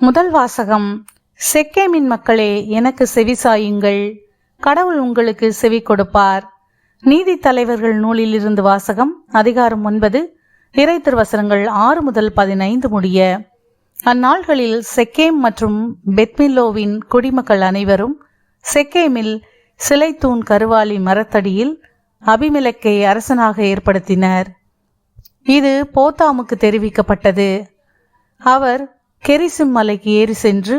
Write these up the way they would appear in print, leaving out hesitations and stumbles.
முதல் வாசகம். செக்கேமின் மக்களே, எனக்கு செவிசாயுங்கள், கடவுள் உங்களுக்கு செவி கொடுப்பார். நீதி தலைவர்கள் நூலில் இருந்து வாசகம். அதிகாரம் 9, இறை திருவசனங்கள் 6 முதல் 15 முடிய. அந்நாள்களில் செக்கேம் மற்றும் பெத்மில்லோவின் குடிமக்கள் அனைவரும் செக்கேமில் சிலைத்தூண் கருவாலி மரத்தடியில் அபிமெலக்கை அரசனாக ஏற்படுத்தினர். இது போத்தாமுக்கு தெரிவிக்கப்பட்டது. அவர் கெரிசிம் மலைக்கு ஏறி சென்று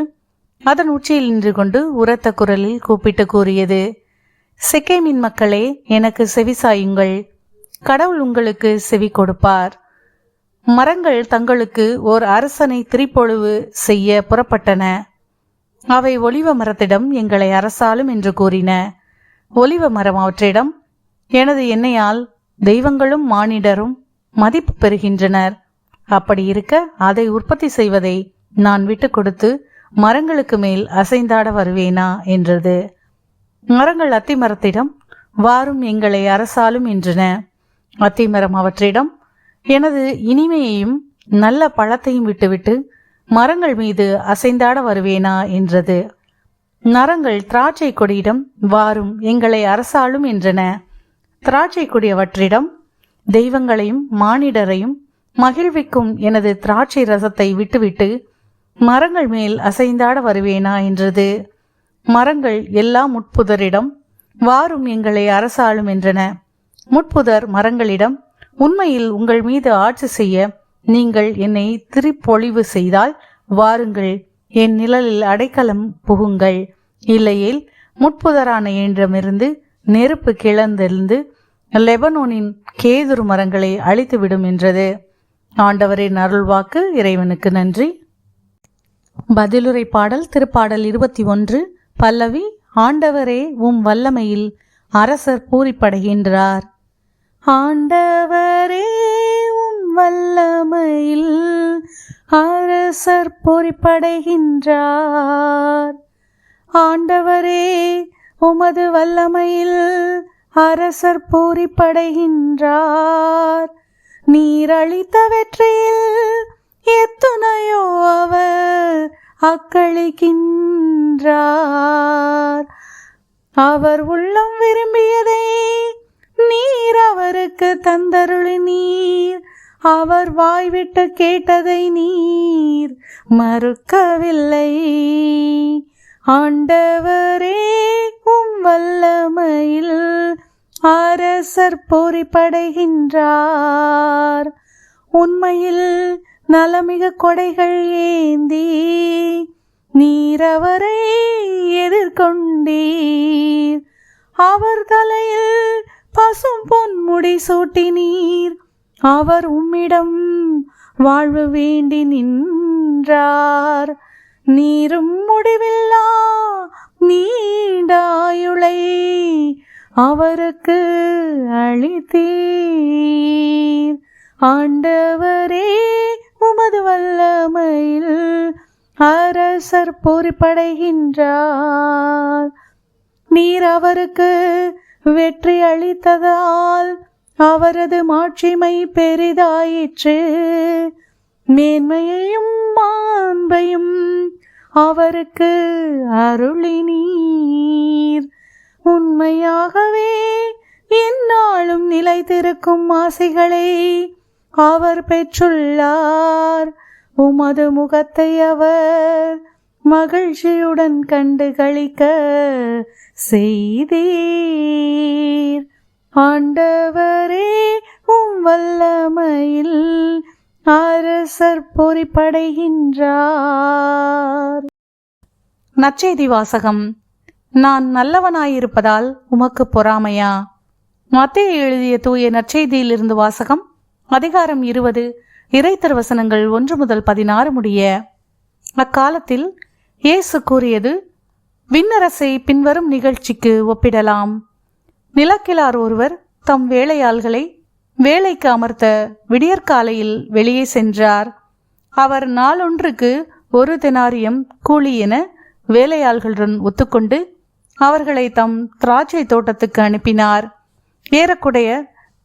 அதன் உச்சியில் நின்று கொண்டு உரத்த குரலில் கூப்பிட்டு கூறியது: செக்கேமின் மக்களே, எனக்கு செவிசாயுங்கள், கடவுள் உங்களுக்கு செவி கொடுப்பார். மரங்கள் தங்களுக்கு ஓர் அரசனை திரிப்பொழிவு செய்ய புறப்பட்டன. அவை ஒலிவ மரத்திடம் எங்களை அரசாலும் என்று கூறின. ஒலிவ மரம் அவற்றிடம், எனது எண்ணெயால் தெய்வங்களும் மானிடரும் மதிப்பு பெறுகின்றனர். அப்படி இருக்க அதை உற்பத்தி செய்வதை நான் விட்டு கொடுத்து மரங்களுக்கு மேல் அசைந்தாட வருவேனா என்றது. மரங்கள் அத்திமரத்திடம், வாரும் எங்களை அரசாலும் என்றன. அத்திமரம் அவற்றிடம், எனது இனிமையையும் நல்ல பழத்தையும் விட்டுவிட்டு மரங்கள் மீது அசைந்தாட வருவேனா என்றது. மரங்கள் திராட்சை கொடியிடம், வாரும் எங்களை அரசாலும் என்றன. திராட்சை கொடி அவற்றிடம், தெய்வங்களையும் மானிடரையும் மகிழ்விக்கும் எனது திராட்சை ரசத்தை விட்டுவிட்டு மரங்கள் மேல் அசைந்தாட வருவேனா என்றது. மரங்கள் எல்லா முட்புதரிடம், வாரும் எங்களை அரசாளும் என்றன. முட்புதர் மரங்களிடம், உண்மையில் உங்கள் மீது ஆட்சி செய்ய நீங்கள் என்னை திரிப்பொழிவு செய்தால் வாருங்கள், என் நிழலில் அடைக்கலம் புகுங்கள். இல்லையேல் முட்புதரான என்னிடமிருந்து நெருப்பு கிளர்ந்தெழுந்து லெபனோனின் கேதுரு மரங்களை அழித்துவிடும் என்றது. ஆண்டவரின் அருள்வாக்கு. இறைவனுக்கு நன்றி. பதிலுரை பாடல். திருப்பாடல் 21. பல்லவி. ஆண்டவரே, உம் வல்லமையில் அரசர் பூரிப்படைகின்றார். ஆண்டவரே, உம் வல்லமையில் அரசர் பூரிப்படைகின்றார். ஆண்டவரே, உமது வல்லமையில் அரசர் பூரிப்படைகின்றார். நீர் அளித்த வெற்றியில் எத்துணையோ அவர் அக்களிக்கின்றார். அவர் உள்ளம் விரும்பியதை நீர் அவருக்கு தந்தருளினீர். அவர் வாய்விட்டு கேட்டதை நீர் மறுக்கவில்லை. ஆண்டவரே, உம் வல்லமையில் அரசர் பூரிப்படைகின்றார். உண்மையில் நலமிக கொடைகள் ஏந்தி நீர் அவரை எதிர்கொண்டீர். அவர் தலையில் பசும் பொன் முடி சூட்டினீர். அவர் உம்மிடம் வாழ்வு வேண்டி நின்றார். நீரும் முடிவில்லா நீண்டாயுளை அவருக்கு அளித்தீர். ஆண்டவரே, உமது வல்லமையில் அரசர் பூரிப்படைகின்றார். நீர் அவருக்கு வெற்றி அளித்ததால் அவரது மாட்சிமை பெரிதாயிற்று. மேன்மையையும் மாண்பையும் அவருக்கு அருளினீர். உண்மையாகவே எந்நாளும் நிலைத்திருக்கும் ஆசைகளை அவர் பெற்றுள்ளார். உமது முகத்தை அவர் மகிழ்ச்சியுடன் கண்டு களிக்க செய்தீர். ஆண்டவரே, உம் வல்லமையில் அரசர் பூரிப்படைகின்றார். நற்செய்தி வாசகம். நான் நல்லவனாயிருப்பதால் உமக்கு பொறாமையா? மத்தேயு எழுதிய தூய நற்செய்தியிலிருந்து வாசகம். அதிகாரம் 20, இறை திருவசனங்கள் 1 முதல் 16 முடிய. அக்காலத்தில் இயேசு கூறியது விண்ணரசை பின்வரும் நிகழ்ச்சிக்கு ஒப்பிடலாம். நிலக்கிழார் ஒருவர் தம் வேலையாள்களை வேலைக்கு அமர்த்த விடியற்காலையில் வெளியே சென்றார். அவர் நாளொன்றுக்கு 1 தெனாரியம் கூலி என வேலையாள்களுடன் ஒத்துக்கொண்டு அவர்களை தம் திராட்சை தோட்டத்துக்கு அனுப்பினார். ஏறக்குடைய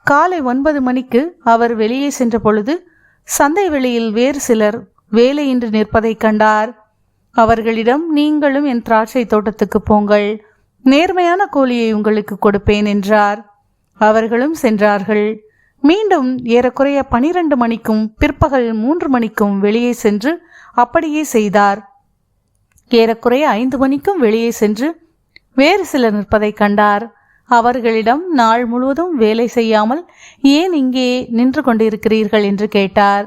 காலை 9 மணிக்கு அவர் வெளியே சென்ற பொழுது சந்தை வெளியில் வேறு சிலர் வேலையின்றி நிற்பதை கண்டார். அவர்களிடம், நீங்களும் என் திராட்சை தோட்டத்துக்கு போங்கள், நேர்மையான கூலியை உங்களுக்கு கொடுப்பேன் என்றார். அவர்களும் சென்றார்கள். மீண்டும் ஏறக்குறைய 12 மணிக்கும் பிற்பகல் 3 மணிக்கும் வெளியே சென்று அப்படியே செய்தார். ஏறக்குறைய 5 மணிக்கும் வெளியே சென்று வேறு சிலர் நிற்பதை கண்டார். அவர்களிடம், நாள் முழுவதும் வேலை செய்யாமல் ஏன் இங்கே நின்று கொண்டிருக்கிறீர்கள் என்று கேட்டார்.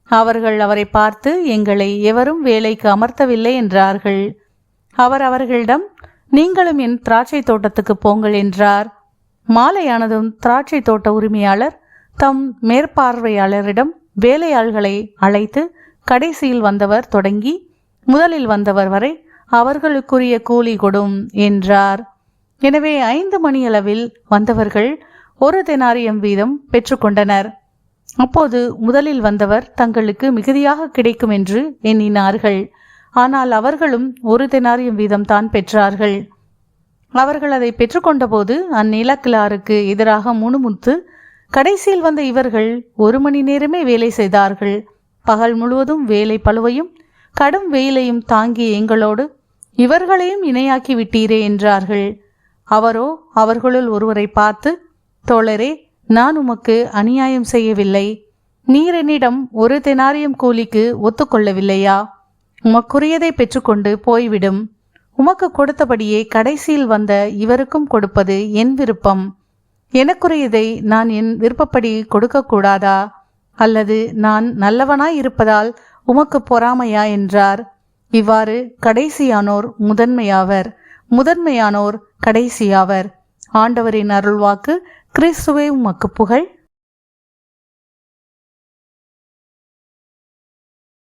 அவர்கள் அவரை பார்த்து, எங்களை எவரும் வேலைக்கு அமர்த்தவில்லை என்றார்கள். அவர் அவர்களிடம், நீங்களும் என் திராட்சை தோட்டத்துக்கு போங்கள் என்றார். மாலையானதும் திராட்சை தோட்ட உரிமையாளர் தம் மேற்பார்வையாளரிடம் வேலையாள்களை அழைத்து, கடைசியில் வந்தவர் தொடங்கி முதலில் வந்தவர் வரை அவர்களுக்குரிய கூலி கொடும் என்றார். எனவே 5 மணியளவில் வந்தவர்கள் 1 தெனாரியம் வீதம் பெற்றுக்கொண்டனர். அப்போது முதலில் வந்தவர் தங்களுக்கு மிகுதியாக கிடைக்கும் என்று எண்ணினார்கள். ஆனால் அவர்களும் 1 தெனாரியம் வீதம் தான் பெற்றார்கள். அவர்கள் அதை பெற்றுக்கொண்ட போது அந்நிலக்கிழாருக்கு எதிராக முணுமுணுத்து, கடைசியில் வந்த இவர்கள் 1 மணி நேரமே வேலை செய்தார்கள். பகல் முழுவதும் வேலை பளுவையும் கடும் வெயிலையும் தாங்கிய எங்களோடு இவர்களையும் இணையாக்கி விட்டீரே என்றார்கள். அவரோ அவர்களுள் ஒருவரை பார்த்து, தோழரே, நான் உமக்கு அநியாயம் செய்யவில்லை. நீர் என்னிடம் 1 தெனாரியம் கூலிக்கு ஒத்துக்கொள்ளவில்லையா? உமக்குரியதை பெற்றுக்கொண்டு போய்விடும். உமக்கு கொடுத்தபடியே கடைசியில் வந்த இவருக்கும் கொடுப்பது என் விருப்பம். எனக்குரியதை நான் என் விருப்பப்படி கொடுக்கக்கூடாதா? அல்லது நான் நல்லவனாய் இருப்பதால் உமக்கு பொறாமையா என்றார். இவ்வாறு கடைசியானோர் முதன்மையாவர், முதன்மையானோர் கடைசியாவர். ஆண்டவரின் அருள்வாக்கு. கிறிஸ்துவே உமக்கு புகழ்.